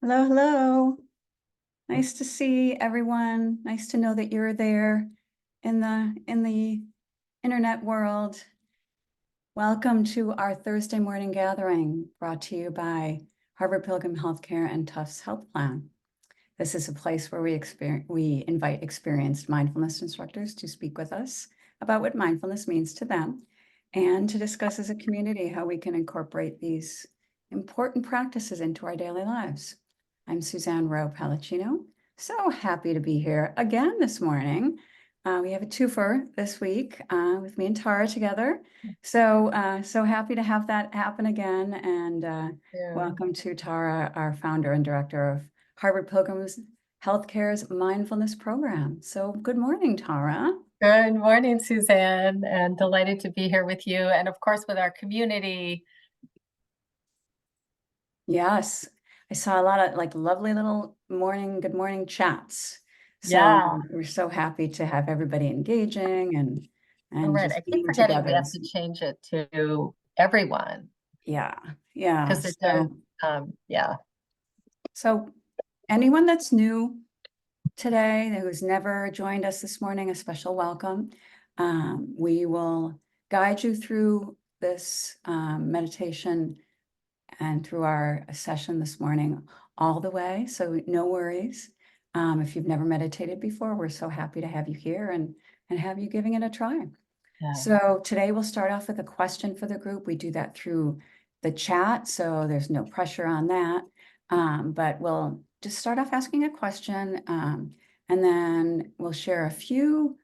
Hello, hello. Nice to see everyone. Nice to know that you're there in the internet world. Welcome to our Thursday morning gathering brought to you by Harvard Pilgrim Healthcare and Tufts Health Plan. This is a place where we invite experienced mindfulness instructors to speak with us about what mindfulness means to them and to discuss as a community how we can incorporate these important practices into our daily lives. I'm Suzanne Rowe Palacino. So happy to be here again this morning. We have a twofer this week with me and Tara together. So happy to have that happen again. And welcome to Tara, our founder and director of Harvard Pilgrim's Healthcare's mindfulness program. So good morning, Tara. Good morning, Suzanne, and delighted to be here with you and of course with our community. Yes, I saw a lot of lovely little good morning chats. So Yeah. we're so happy to have everybody engaging and Right. just I keep being forgetting we together. have to change it to everyone Yeah. because it does. Yeah. So anyone that's new today who's never joined us this morning, a special welcome. We will guide you through this meditation and through our session this morning all the way. So no worries. If you've never meditated before, we're so happy to have you here and have you giving it a try. Yeah. So today we'll start off with a question for the group. We do that through the chat, so there's no pressure on that. But we'll just start off asking a question, and then we'll share a few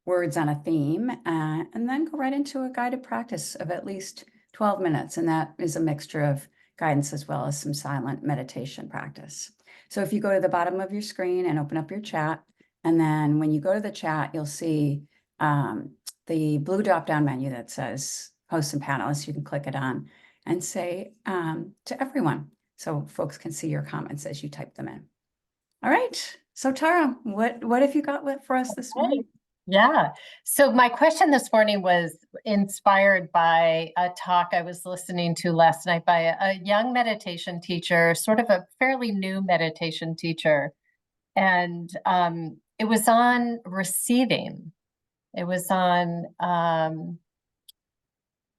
words on a theme, and then go right into a guided practice of at least 12 minutes. And that is a mixture of guidance as well as some silent meditation practice. So if you go to the bottom of your screen and open up your chat, and then when you go to the chat, you'll see the blue drop-down menu that says hosts and panelists. You can click it on and say to everyone, so folks can see your comments as you type them in. All right. So Tara, what have you got for us this morning? Yeah. So my question this morning was inspired by a talk I was listening to last night by a young meditation teacher, sort of a fairly new meditation teacher. And it was on receiving. It was on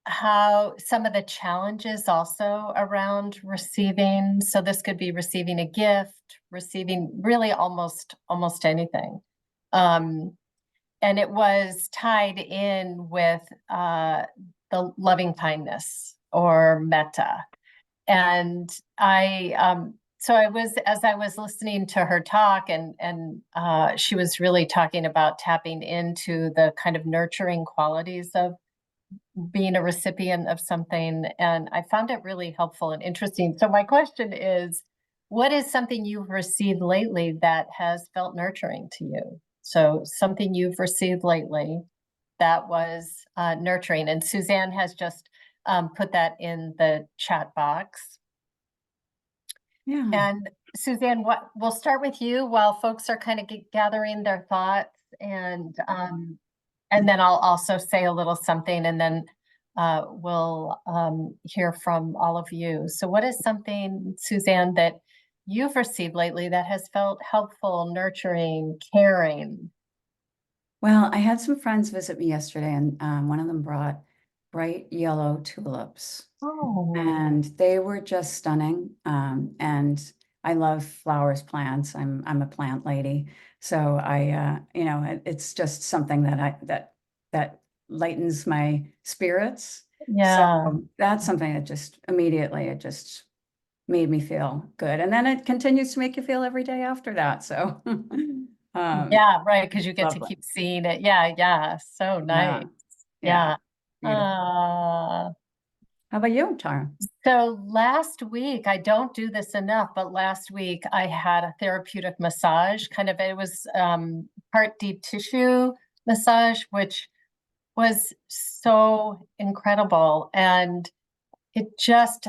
how some of the challenges also around receiving. So this could be receiving a gift, receiving really almost anything. And it was tied in with the loving kindness or metta. And so as I was listening to her talk, and she was really talking about tapping into the kind of nurturing qualities of being a recipient of something. And I found it really helpful and interesting. So my question is, what is something you've received lately that has felt nurturing to you? So something you've received lately that was nurturing. And Suzanne has just put that in the chat box. Yeah. And Suzanne, we'll start with you while folks are kind of gathering their thoughts, and then I'll also say a little something, and then we'll hear from all of you. So what is something, Suzanne, that you've received lately that has felt helpful, nurturing, caring? Well, I had some friends visit me yesterday, and one of them brought bright yellow tulips. Oh. And they were just stunning. And I love flowers, plants. I'm a plant lady. So it's just something that lightens my spirits. Yeah. So that's something that just immediately, it just made me feel good. And then it continues to make you feel every day after that. So Yeah, right, because you get to lovely. keep seeing it. Yeah. So nice. Yeah. Beautiful. Uh, How about you, Tara? so last week, I don't do this enough, but last week I had a therapeutic massage. It was part deep tissue massage, which was so incredible. And it just,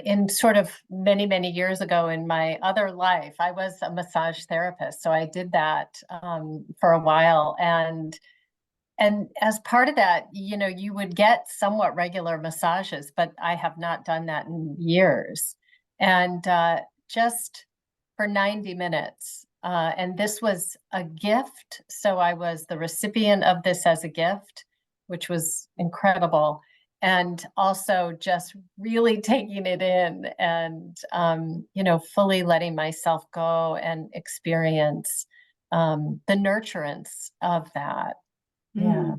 in sort of many years ago in my other life, I was a massage therapist. So I did that for a while. And as part of that, you would get somewhat regular massages, but I have not done that in years. And just for 90 minutes. And this was a gift. So I was the recipient of this as a gift, which was incredible. And also just really taking it in and, fully letting myself go and experience the nurturance of that. Yeah.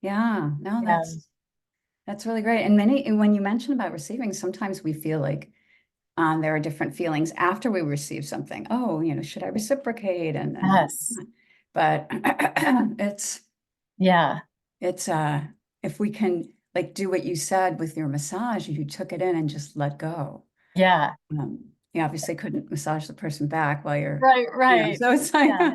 Yeah, no, Yeah. that's really great. And when you mention about receiving, sometimes we feel like there are different feelings after we receive something. Oh, should I reciprocate? Yes. But Yeah. it's if we can like do what you said with your massage, you took it in and just let go. Yeah. You obviously couldn't massage the person back while you're, Right. so it's like, Yeah.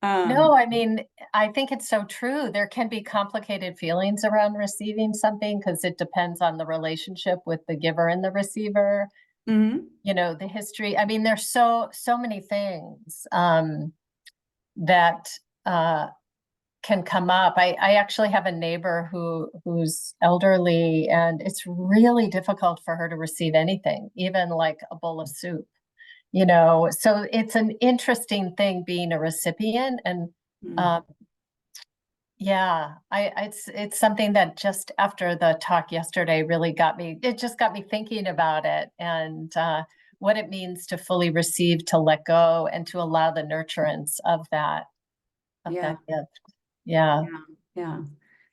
No, I mean, I think it's so true. There can be complicated feelings around receiving something because it depends on the relationship with the giver and the receiver, mhm. the history. I mean, there's so many things that can come up. I actually have a neighbor who's elderly, and it's really difficult for her to receive anything, even like a bowl of soup. So it's an interesting thing being a recipient. And Mm. yeah, it's something that just after the talk yesterday really it just got me thinking about it, and what it means to fully receive, to let go, and to allow the nurturance of that Yeah, gift. Yeah. yeah, yeah.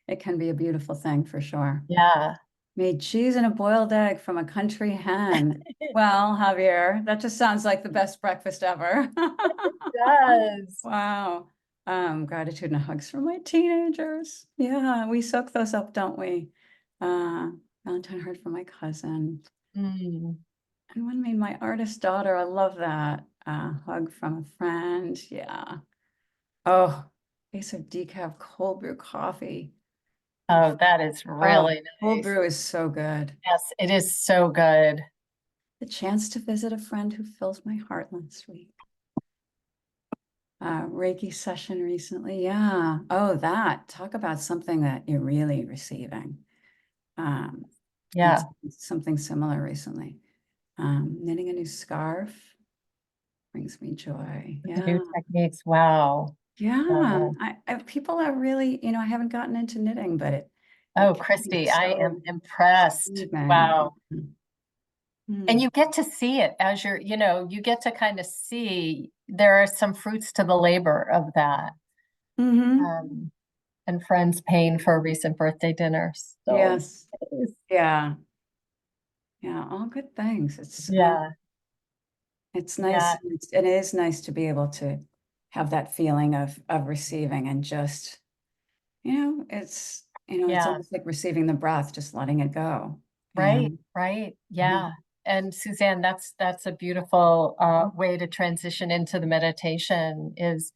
It can be a beautiful thing for sure. Yeah. Made cheese and a boiled egg from a country hen. Well, Javier, that just sounds like the best breakfast ever. Does. Wow. Gratitude and hugs from my teenagers. Yeah, we soak those up, don't we? Valentine heard from my cousin. Mm. And one made my artist daughter. I love that. Hug from a friend. Yeah. Oh, case of decaf cold brew coffee. Oh, that is Oh, really cold nice. brew is so good. Yes, it is so good. The chance to visit a friend who fills my heart last week. Reiki session recently. Yeah. Oh, talk about something that you're really receiving. Um, Yeah. something similar recently. Knitting a new scarf brings me joy. The new Yeah. techniques. Wow. Yeah. Wow. People are really, I haven't gotten into knitting, but it Oh, can be Christy, I am so impressed. soothing. Wow. And Mm. you get to see it as you get to kind of see there are some fruits to the labor of that. Hmm. Um, and friends paying for a recent birthday dinner. So Yes. Yeah. Yeah. All good things. yeah, It's nice. yeah, It is nice to be able to have that feeling of receiving and just, it's yeah. almost like receiving the breath, just letting it go. Right, And right. mhm. Yeah. And Suzanne, that's a beautiful way to transition into the meditation is,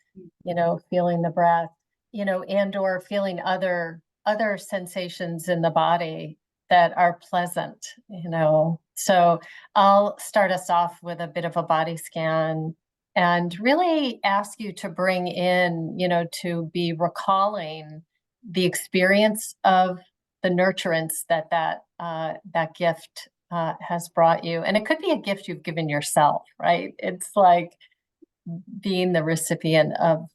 feeling the breath, and or feeling other sensations in the body that are pleasant. So I'll start us off with a bit of a body scan and really ask you to bring in, to be recalling the experience of the nurturance that gift has brought you. And it could be a gift you've given yourself, right? It's like being the recipient of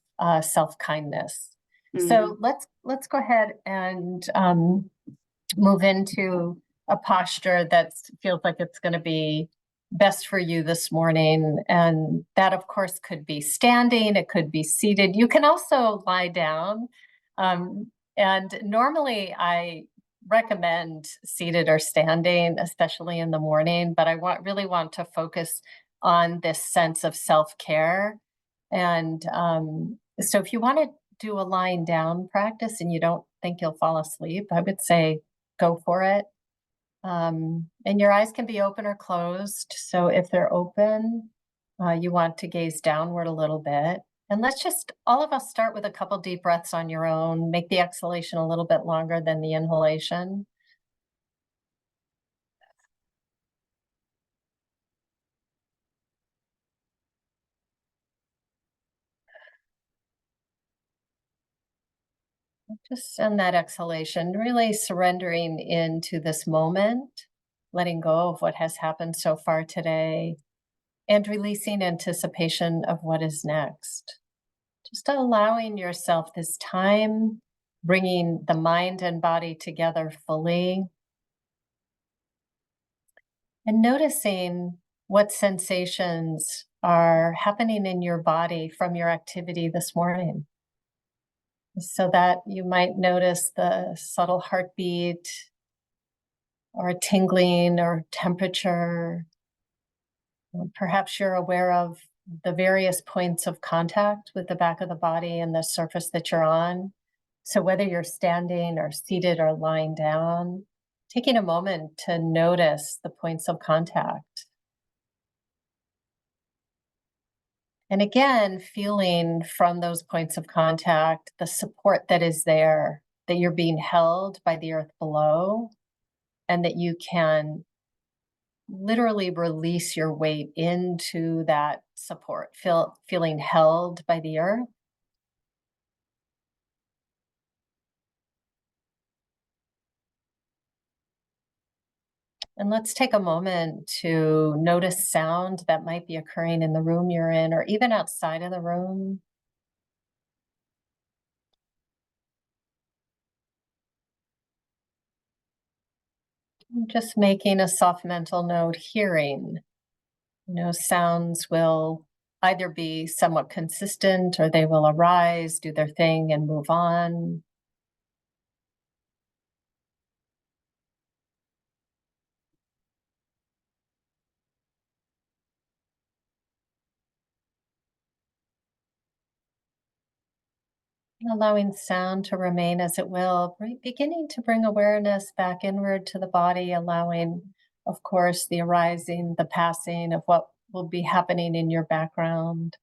self-kindness. So Mhm. let's go ahead and move into a posture that feels like it's going to be best for you this morning. And that, of course, could be standing, it could be seated. You can also lie down. And normally I recommend seated or standing, especially in the morning, but I really want to focus on this sense of self-care. And so if you want to do a lying down practice and you don't think you'll fall asleep, I would say go for it. And your eyes can be open or closed. So if they're open, you want to gaze downward a little bit. And let's just, all of us start with a couple deep breaths on your own. Make the exhalation a little bit longer than the inhalation. Just send that exhalation, really surrendering into this moment, letting go of what has happened so far today. and releasing anticipation of what is next. Just allowing yourself this time, bringing the mind and body together fully, and noticing what sensations are happening in your body from your activity this morning. So that you might notice the subtle heartbeat, or a tingling or temperature. Perhaps you're aware of the various points of contact with the back of the body and the surface that you're on. So whether you're standing or seated or lying down, taking a moment to notice the points of contact. And again, feeling from those points of contact the support that is there, that you're being held by the earth below, and that you can literally release your weight into that support, feeling held by the earth. And let's take a moment to notice sound that might be occurring in the room you're in, or even outside of the room. Just making a soft mental note, hearing. Sounds will either be somewhat consistent or they will arise, do their thing, and move on. Allowing sound to remain as it will, beginning to bring awareness back inward to the body, allowing, of course, the arising, the passing of what will be happening in your background.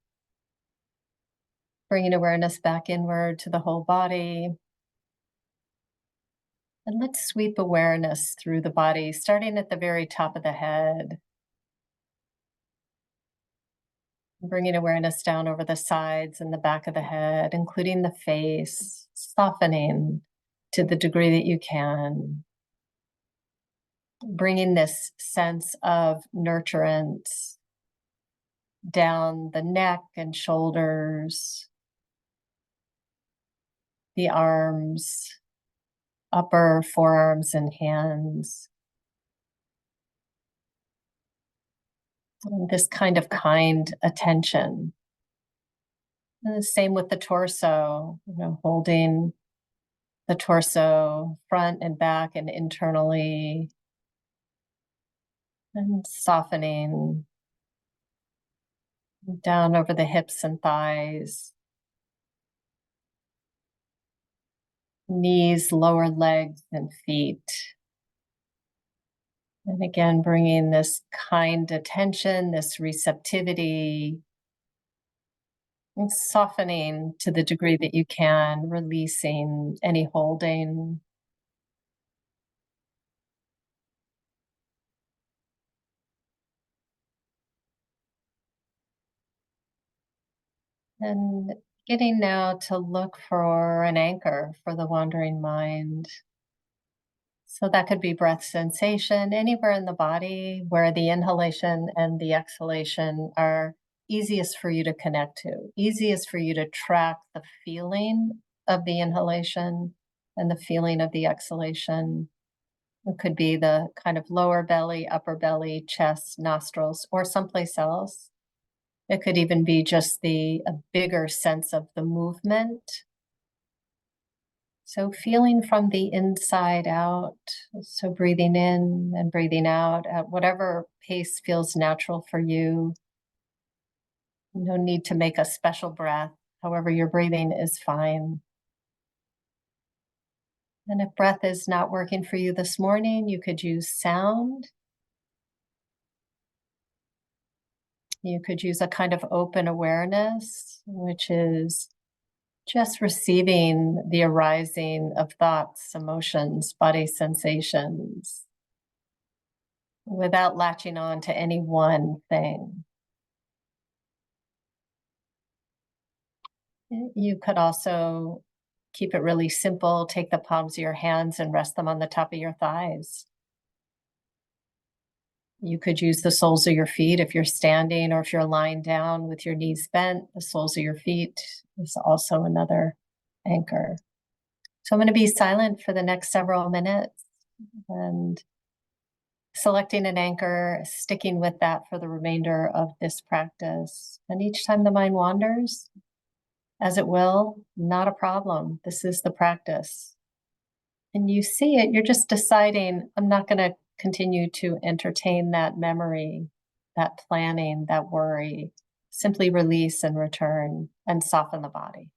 Bringing awareness back inward to the whole body. And let's sweep awareness through the body, starting at the very top of the head. Bringing awareness down over the sides and the back of the head, including the face, softening to the degree that you can. Bringing this sense of nurturance down the neck and shoulders, the arms, upper forearms and hands. And this kind of kind attention. And the same with the torso, holding the torso front and back and internally, and softening down over the hips and thighs, knees, lower legs and feet. And again, bringing this kind attention, this receptivity, and softening to the degree that you can, releasing any holding. And getting now to look for an anchor for the wandering mind. So that could be breath sensation anywhere in the body where the inhalation and the exhalation are easiest for you to connect to, easiest for you to track the feeling of the inhalation and the feeling of the exhalation. It could be the kind of lower belly, upper belly, chest, nostrils, or someplace else. It could even be just a bigger sense of the movement. So feeling from the inside out, so breathing in and breathing out at whatever pace feels natural for you. No need to make a special breath. However you're breathing is fine. And if breath is not working for you this morning, you could use sound. You could use a kind of open awareness, which is just receiving the arising of thoughts, emotions, body sensations, without latching on to any one thing. You could also keep it really simple. Take the palms of your hands and rest them on the top of your thighs. You could use the soles of your feet if you're standing, or if you're lying down with your knees bent, the soles of your feet is also another anchor. So I'm going to be silent for the next several minutes and selecting an anchor, sticking with that for the remainder of this practice. And each time the mind wanders, as it will, not a problem. This is the practice. And you see it, you're just deciding, I'm not going to continue to entertain that memory, that planning, that worry. Simply release and return and soften the body.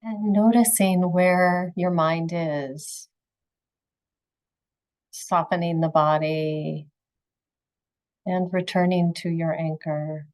And noticing where your mind is, softening the body and returning to your anchor.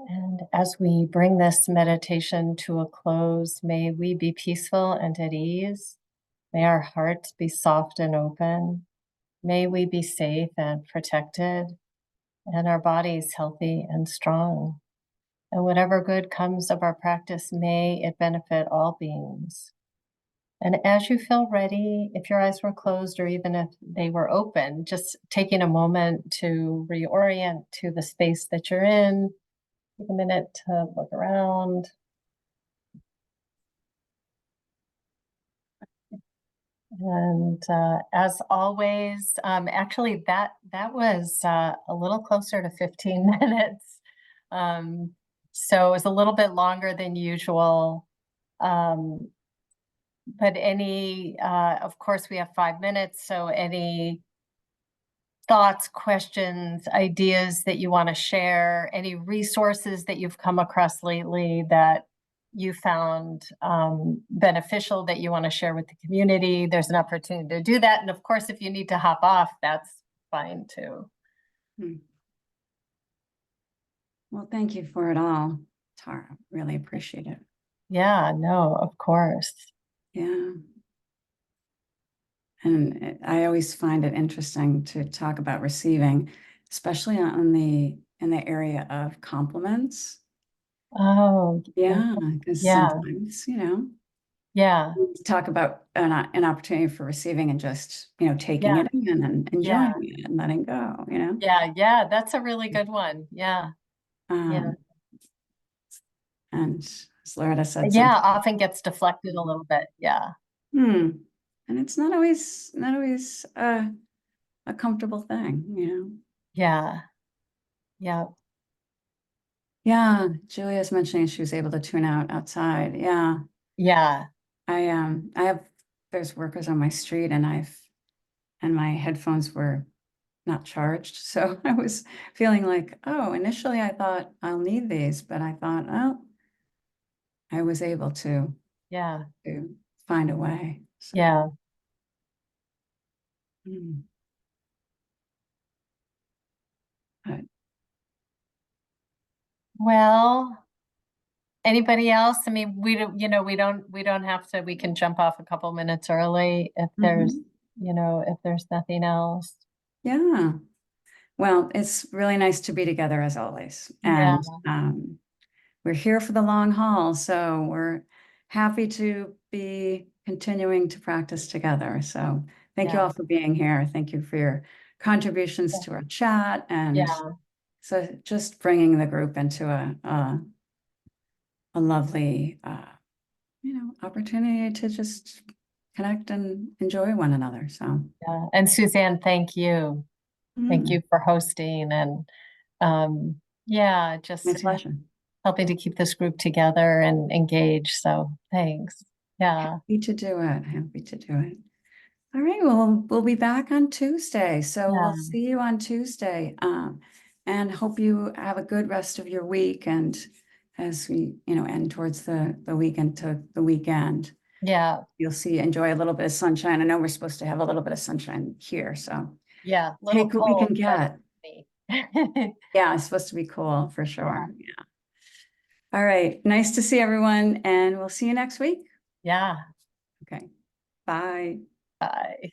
And as we bring this meditation to a close, may we be peaceful and at ease. May our hearts be soft and open. May we be safe and protected, and our bodies healthy and strong. And whatever good comes of our practice, may it benefit all beings. And as you feel ready, if your eyes were closed or even if they were open, just taking a moment to reorient to the space that you're in. Take a minute to look around. And as always, actually that was a little closer to 15 minutes. So it was a little bit longer than usual. But of course we have 5 minutes, so any thoughts, questions, ideas that you want to share, any resources that you've come across lately that you found beneficial that you want to share with the community, there's an opportunity to do that. And of course, if you need to hop off, that's fine too. Well, thank you for it all, Tara. Really appreciate it. Yeah, no, of course. Yeah. And I always find it interesting to talk about receiving, especially in the area of compliments. Oh, Yeah, because yeah, sometimes, yeah, talk about an opportunity for receiving and just, taking yeah, it in and enjoying yeah, it and letting go, yeah. That's a really good one. Yeah, yeah. Um, and as Loretta said, Yeah, something, often gets deflected a little bit. Yeah, and it's not always a comfortable thing. yeah, yeah, Yeah, Julia's mentioning she was able to tune out outside. Yeah. yeah, I have there's workers on my street and my headphones were not charged. So I was feeling like, oh, initially I thought I'll need these, but I thought, oh, I was able yeah, to find a way. So yeah. mm, but Well, anybody else? I mean, we don't have to, we can jump off a couple minutes early if there's, mhm. if there's nothing else. Yeah. Well, it's really nice to be together as always. Yeah, And we're here for the long haul. So we're happy to be continuing to practice together. So thank you yeah, all for being here. Thank you for your contributions to our chat and yeah, so just bringing the group into a lovely, opportunity to just connect and enjoy one another. So yeah. And Suzanne, thank you. Thank mm, you for hosting and yeah, my just pleasure. helping to keep this group together and engaged. So thanks. Yeah, Happy to do it. Happy to do it. All right, well, we'll be back on Tuesday. So yeah, we'll see you on Tuesday. And hope you have a good rest of your week. And as we, end towards the weekend to the weekend, yeah, you'll enjoy a little bit of sunshine. I know we're supposed to have a little bit of sunshine here, so yeah. Little take what we cold, can but get. me. Yeah, it's supposed to be cool for sure. Yeah. All right, nice to see everyone, and we'll see you next week. Yeah. Okay, bye. Bye.